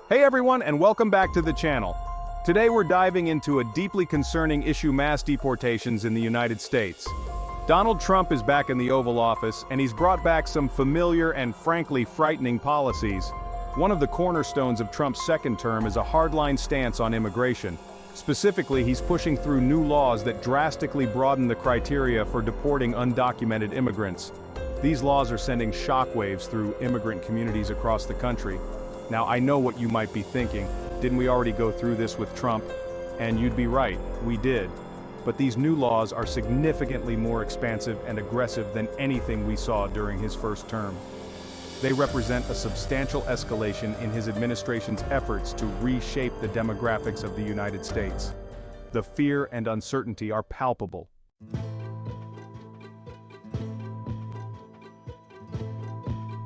Hey everyone, and welcome back to the channel. Today we're diving into a deeply concerning issue: mass deportations in the United States. Donald Trump is back in the Oval Office, and he's brought back some familiar and frankly frightening policies. One of the cornerstones of Trump's second term is a hardline stance on immigration. Specifically, he's pushing through new laws that drastically broaden the criteria for deporting undocumented immigrants. These laws are sending shockwaves through immigrant communities across the country. Now, I know what you might be thinking. Didn't we already go through this with Trump? And you'd be right, we did. But these new laws are significantly more expansive and aggressive than anything we saw during his first term. They represent a substantial escalation in his administration's efforts to reshape the demographics of the United States. The fear and uncertainty are palpable.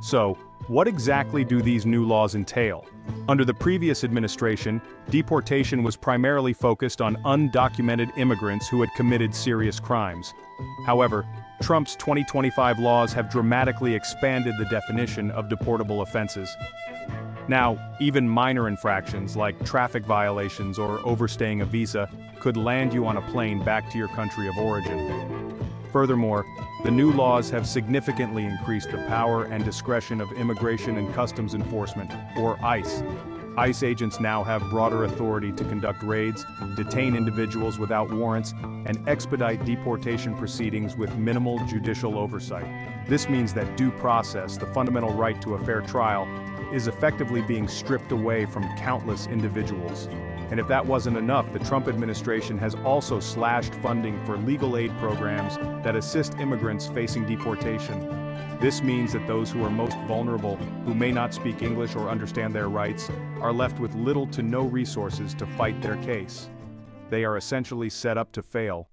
So, what exactly do these new laws entail? Under the previous administration, deportation was primarily focused on undocumented immigrants who had committed serious crimes. However, Trump's 2025 laws have dramatically expanded the definition of deportable offenses. Now, even minor infractions like traffic violations or overstaying a visa could land you on a plane back to your country of origin. Furthermore, the new laws have significantly increased the power and discretion of Immigration and Customs Enforcement, or ICE. ICE agents now have broader authority to conduct raids, detain individuals without warrants, and expedite deportation proceedings with minimal judicial oversight. This means that due process, the fundamental right to a fair trial, is effectively being stripped away from countless individuals. And if that wasn't enough, the Trump administration has also slashed funding for legal aid programs that assist immigrants facing deportation. This means that those who are most vulnerable, who may not speak English or understand their rights, are left with little to no resources to fight their case. They are essentially set up to fail.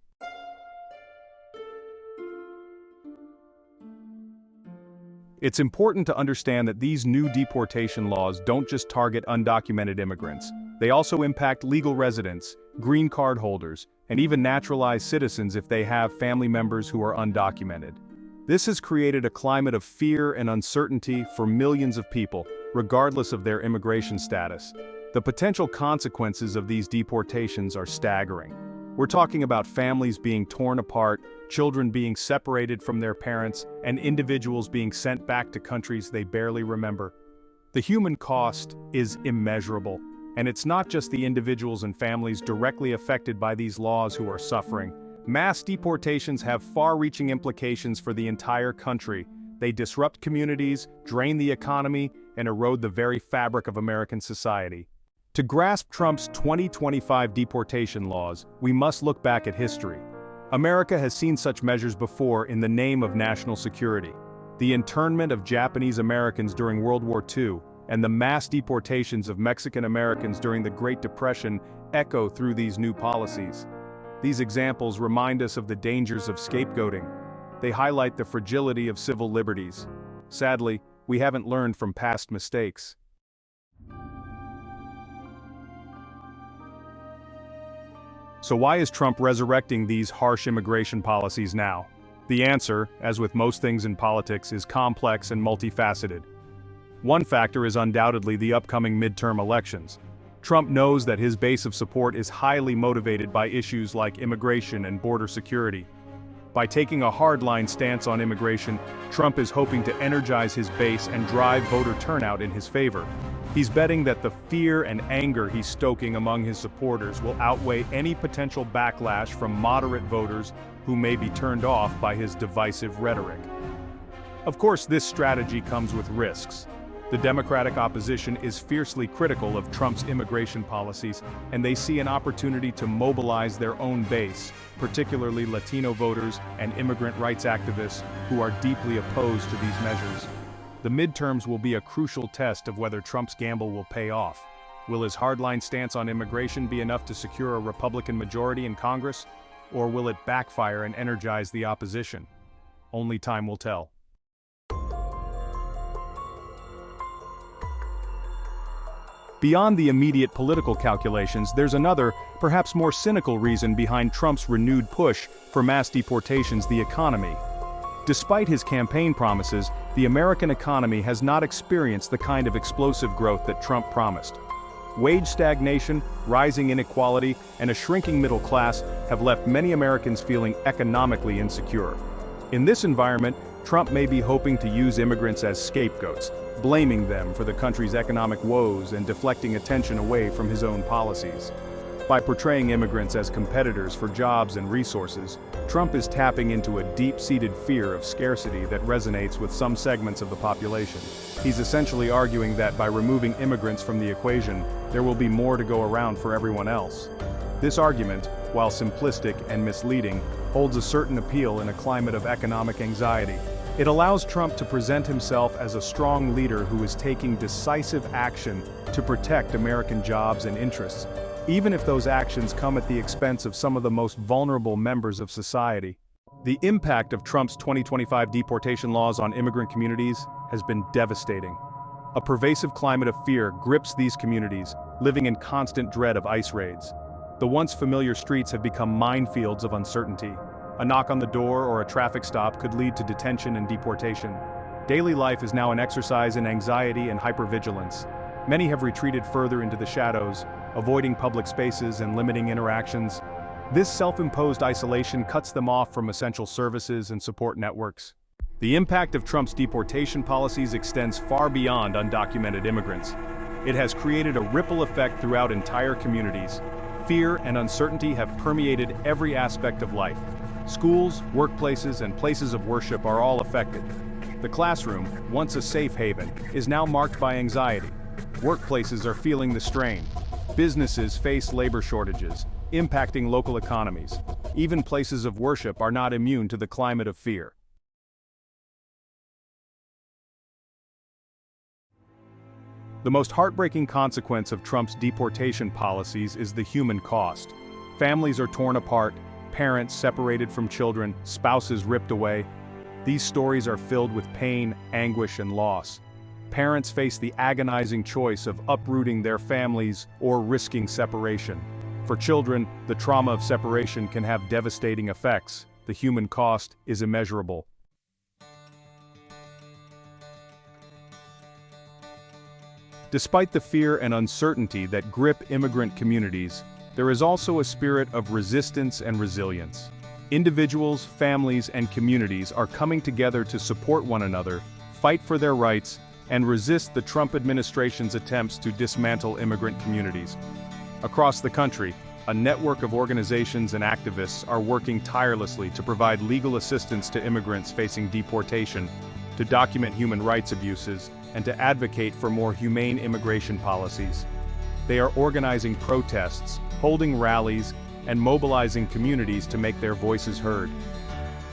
It's important to understand that these new deportation laws don't just target undocumented immigrants. They also impact legal residents, green card holders, and even naturalized citizens if they have family members who are undocumented. This has created a climate of fear and uncertainty for millions of people, regardless of their immigration status. The potential consequences of these deportations are staggering. We're talking about families being torn apart, children being separated from their parents, and individuals being sent back to countries they barely remember. The human cost is immeasurable, and it's not just the individuals and families directly affected by these laws who are suffering. Mass deportations have far-reaching implications for the entire country. They disrupt communities, drain the economy, and erode the very fabric of American society. To grasp Trump's 2025 deportation laws, we must look back at history. America has seen such measures before in the name of national security. The internment of Japanese Americans during World War II and the mass deportations of Mexican Americans during the Great Depression echo through these new policies. These examples remind us of the dangers of scapegoating. They highlight the fragility of civil liberties. Sadly, we haven't learned from past mistakes. So why is Trump resurrecting these harsh immigration policies now? The answer, as with most things in politics, is complex and multifaceted. One factor is undoubtedly the upcoming midterm elections. Trump knows that his base of support is highly motivated by issues like immigration and border security. By taking a hardline stance on immigration, Trump is hoping to energize his base and drive voter turnout in his favor. He's betting that the fear and anger he's stoking among his supporters will outweigh any potential backlash from moderate voters who may be turned off by his divisive rhetoric. Of course, this strategy comes with risks. The Democratic opposition is fiercely critical of Trump's immigration policies, and they see an opportunity to mobilize their own base, particularly Latino voters and immigrant rights activists who are deeply opposed to these measures. The midterms will be a crucial test of whether Trump's gamble will pay off. Will his hardline stance on immigration be enough to secure a Republican majority in Congress, or will it backfire and energize the opposition? Only time will tell. Beyond the immediate political calculations, there's another, perhaps more cynical reason behind Trump's renewed push for mass deportations: the economy. Despite his campaign promises, the American economy has not experienced the kind of explosive growth that Trump promised. Wage stagnation, rising inequality, and a shrinking middle class have left many Americans feeling economically insecure. In this environment, Trump may be hoping to use immigrants as scapegoats, blaming them for the country's economic woes and deflecting attention away from his own policies. By portraying immigrants as competitors for jobs and resources, Trump is tapping into a deep-seated fear of scarcity that resonates with some segments of the population. He's essentially arguing that by removing immigrants from the equation, there will be more to go around for everyone else. This argument, while simplistic and misleading, holds a certain appeal in a climate of economic anxiety. It allows Trump to present himself as a strong leader who is taking decisive action to protect American jobs and interests, even if those actions come at the expense of some of the most vulnerable members of society. The impact of Trump's 2025 deportation laws on immigrant communities has been devastating. A pervasive climate of fear grips these communities, living in constant dread of ICE raids. The once familiar streets have become minefields of uncertainty. A knock on the door or a traffic stop could lead to detention and deportation. Daily life is now an exercise in anxiety and hypervigilance. Many have retreated further into the shadows, avoiding public spaces and limiting interactions. This self-imposed isolation cuts them off from essential services and support networks. The impact of Trump's deportation policies extends far beyond undocumented immigrants. It has created a ripple effect throughout entire communities. Fear and uncertainty have permeated every aspect of life. Schools, workplaces, and places of worship are all affected. The classroom, once a safe haven, is now marked by anxiety. Workplaces are feeling the strain. Businesses face labor shortages, impacting local economies. Even places of worship are not immune to the climate of fear. The most heartbreaking consequence of Trump's deportation policies is the human cost. Families are torn apart, parents separated from children, spouses ripped away. These stories are filled with pain, anguish, and loss. Parents face the agonizing choice of uprooting their families or risking separation. For children, the trauma of separation can have devastating effects. The human cost is immeasurable. Despite the fear and uncertainty that grip immigrant communities, there is also a spirit of resistance and resilience. Individuals, families, and communities are coming together to support one another, fight for their rights, and resist the Trump administration's attempts to dismantle immigrant communities. Across the country, a network of organizations and activists are working tirelessly to provide legal assistance to immigrants facing deportation, to document human rights abuses, and to advocate for more humane immigration policies. They are organizing protests, holding rallies, and mobilizing communities to make their voices heard.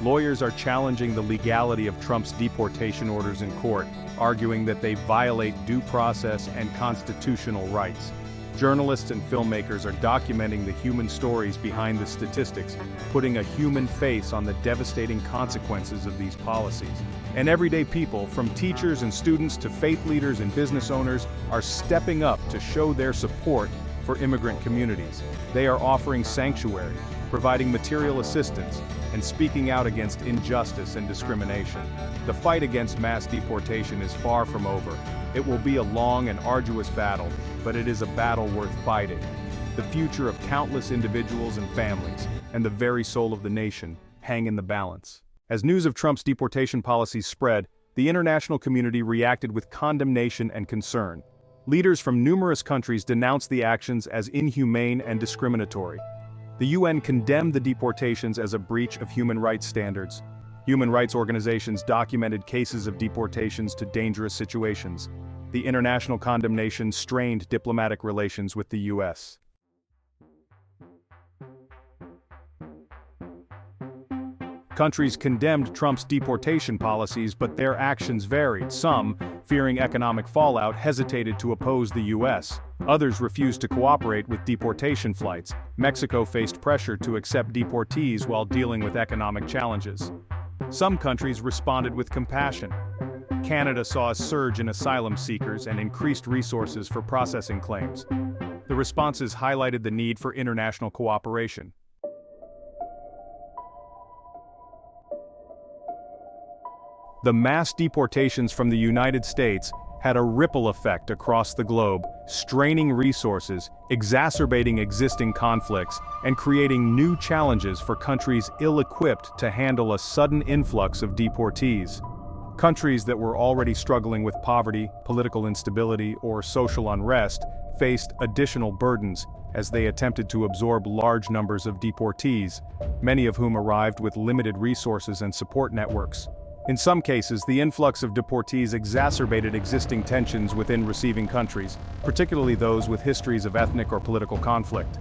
Lawyers are challenging the legality of Trump's deportation orders in court, arguing that they violate due process and constitutional rights. Journalists and filmmakers are documenting the human stories behind the statistics, putting a human face on the devastating consequences of these policies. And everyday people, from teachers and students to faith leaders and business owners, are stepping up to show their support for immigrant communities. They are offering sanctuary, providing material assistance, and speaking out against injustice and discrimination. The fight against mass deportation is far from over. It will be a long and arduous battle, but it is a battle worth fighting. The future of countless individuals and families, and the very soul of the nation, hang in the balance. As news of Trump's deportation policies spread, the international community reacted with condemnation and concern. Leaders from numerous countries denounced the actions as inhumane and discriminatory. The UN condemned the deportations as a breach of human rights standards. Human rights organizations documented cases of deportations to dangerous situations. The international condemnation strained diplomatic relations with the US. Countries condemned Trump's deportation policies, but their actions varied. Some, fearing economic fallout, hesitated to oppose the US. Others refused to cooperate with deportation flights. Mexico faced pressure to accept deportees while dealing with economic challenges. Some countries responded with compassion. Canada saw a surge in asylum seekers and increased resources for processing claims. The responses highlighted the need for international cooperation. The mass deportations from the United States had a ripple effect across the globe, straining resources, exacerbating existing conflicts, and creating new challenges for countries ill-equipped to handle a sudden influx of deportees. Countries that were already struggling with poverty, political instability, or social unrest faced additional burdens as they attempted to absorb large numbers of deportees, many of whom arrived with limited resources and support networks. In some cases, the influx of deportees exacerbated existing tensions within receiving countries, particularly those with histories of ethnic or political conflict.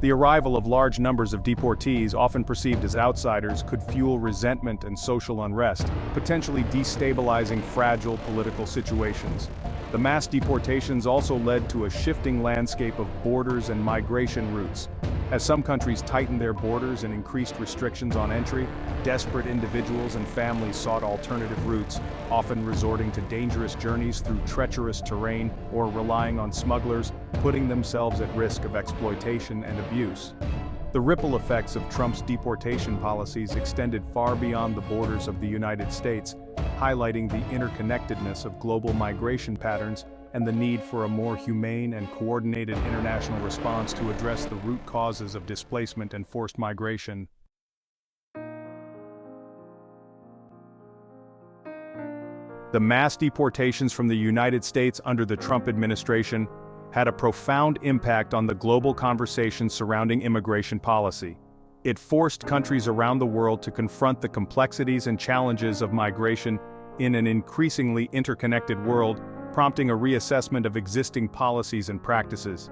The arrival of large numbers of deportees, often perceived as outsiders, could fuel resentment and social unrest, potentially destabilizing fragile political situations. The mass deportations also led to a shifting landscape of borders and migration routes. As some countries tightened their borders and increased restrictions on entry, desperate individuals and families sought alternative routes, often resorting to dangerous journeys through treacherous terrain or relying on smugglers, putting themselves at risk of exploitation and abuse. The ripple effects of Trump's deportation policies extended far beyond the borders of the United States, highlighting the interconnectedness of global migration patterns and the need for a more humane and coordinated international response to address the root causes of displacement and forced migration. The mass deportations from the United States under the Trump administration had a profound impact on the global conversation surrounding immigration policy. It forced countries around the world to confront the complexities and challenges of migration in an increasingly interconnected world, prompting a reassessment of existing policies and practices.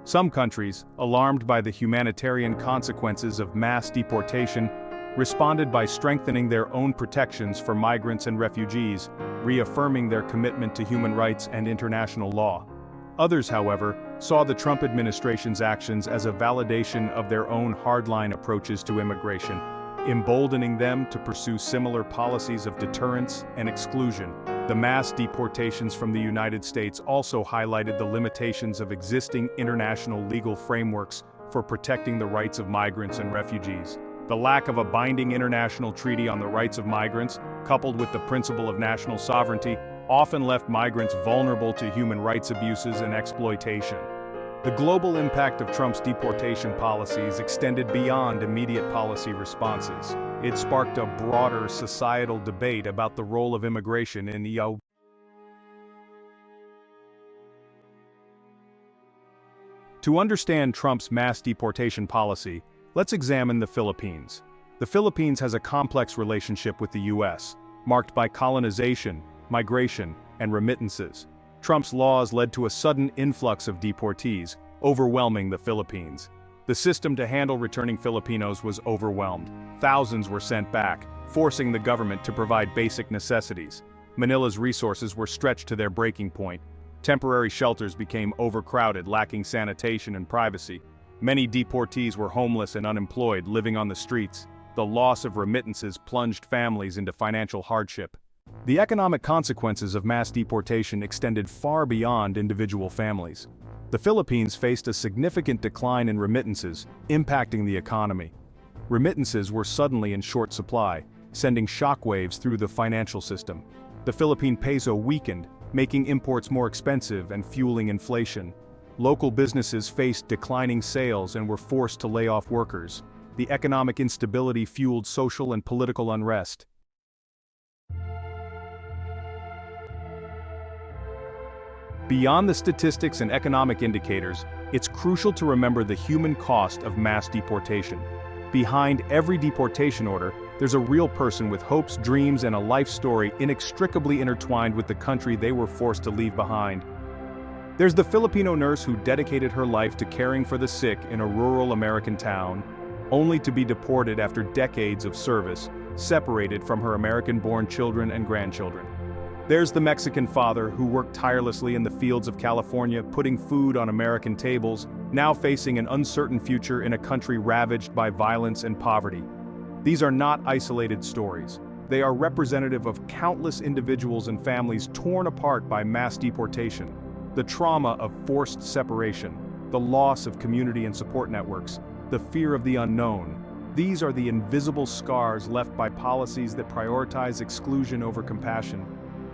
Some countries, alarmed by the humanitarian consequences of mass deportation, responded by strengthening their own protections for migrants and refugees, reaffirming their commitment to human rights and international law. Others, however, saw the Trump administration's actions as a validation of their own hardline approaches to immigration, emboldening them to pursue similar policies of deterrence and exclusion. The mass deportations from the United States also highlighted the limitations of existing international legal frameworks for protecting the rights of migrants and refugees. The lack of a binding international treaty on the rights of migrants, coupled with the principle of national sovereignty, often left migrants vulnerable to human rights abuses and exploitation. The global impact of Trump's deportation policies extended beyond immediate policy responses. It sparked a broader societal debate about the role of immigration in EO. To understand Trump's mass deportation policy, let's examine the Philippines. The Philippines has a complex relationship with the U.S., marked by colonization, migration, and remittances. Trump's laws led to a sudden influx of deportees, overwhelming the Philippines. The system to handle returning Filipinos was overwhelmed. Thousands were sent back, forcing the government to provide basic necessities. Manila's resources were stretched to their breaking point. Temporary shelters became overcrowded, lacking sanitation and privacy. Many deportees were homeless and unemployed, living on the streets. The loss of remittances plunged families into financial hardship. The economic consequences of mass deportation extended far beyond individual families. The Philippines faced a significant decline in remittances, impacting the economy. Remittances were suddenly in short supply, sending shockwaves through the financial system. The Philippine peso weakened, making imports more expensive and fueling inflation. Local businesses faced declining sales and were forced to lay off workers. The economic instability fueled social and political unrest. Beyond the statistics and economic indicators, it's crucial to remember the human cost of mass deportation. Behind every deportation order, there's a real person with hopes, dreams, and a life story inextricably intertwined with the country they were forced to leave behind. There's the Filipino nurse who dedicated her life to caring for the sick in a rural American town, only to be deported after decades of service, separated from her American-born children and grandchildren. There's the Mexican father who worked tirelessly in the fields of California, putting food on American tables, now facing an uncertain future in a country ravaged by violence and poverty. These are not isolated stories. They are representative of countless individuals and families torn apart by mass deportation, the trauma of forced separation, the loss of community and support networks, the fear of the unknown. These are the invisible scars left by policies that prioritize exclusion over compassion.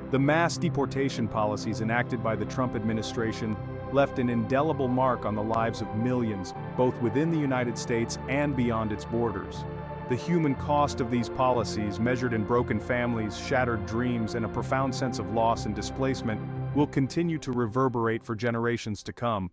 The mass deportation policies enacted by the Trump administration left an indelible mark on the lives of millions, both within the United States and beyond its borders. The human cost of these policies, measured in broken families, shattered dreams, and a profound sense of loss and displacement, will continue to reverberate for generations to come.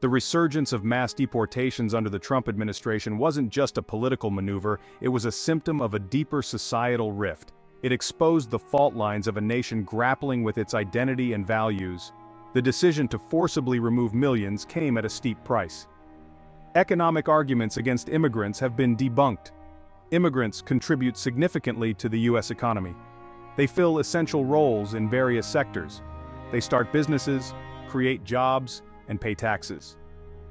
The resurgence of mass deportations under the Trump administration wasn't just a political maneuver, it was a symptom of a deeper societal rift. It exposed the fault lines of a nation grappling with its identity and values. The decision to forcibly remove millions came at a steep price. Economic arguments against immigrants have been debunked. Immigrants contribute significantly to the U.S. economy. They fill essential roles in various sectors. They start businesses, create jobs, and pay taxes.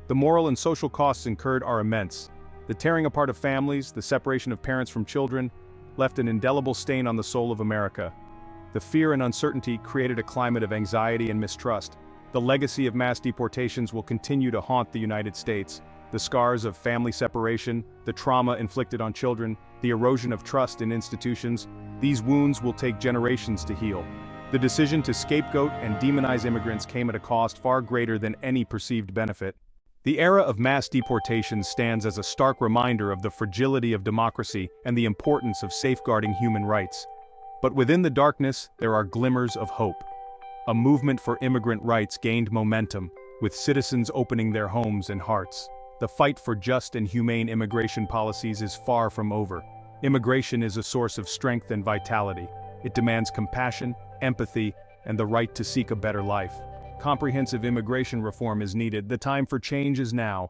The moral and social costs incurred are immense. The tearing apart of families, the separation of parents from children, left an indelible stain on the soul of America. The fear and uncertainty created a climate of anxiety and mistrust. The legacy of mass deportations will continue to haunt the United States. The scars of family separation, the trauma inflicted on children, the erosion of trust in institutions, these wounds will take generations to heal. The decision to scapegoat and demonize immigrants came at a cost far greater than any perceived benefit. The era of mass deportations stands as a stark reminder of the fragility of democracy and the importance of safeguarding human rights. But within the darkness, there are glimmers of hope. A movement for immigrant rights gained momentum, with citizens opening their homes and hearts. The fight for just and humane immigration policies is far from over. Immigration is a source of strength and vitality. It demands compassion, empathy, and the right to seek a better life. Comprehensive immigration reform is needed. The time for change is now.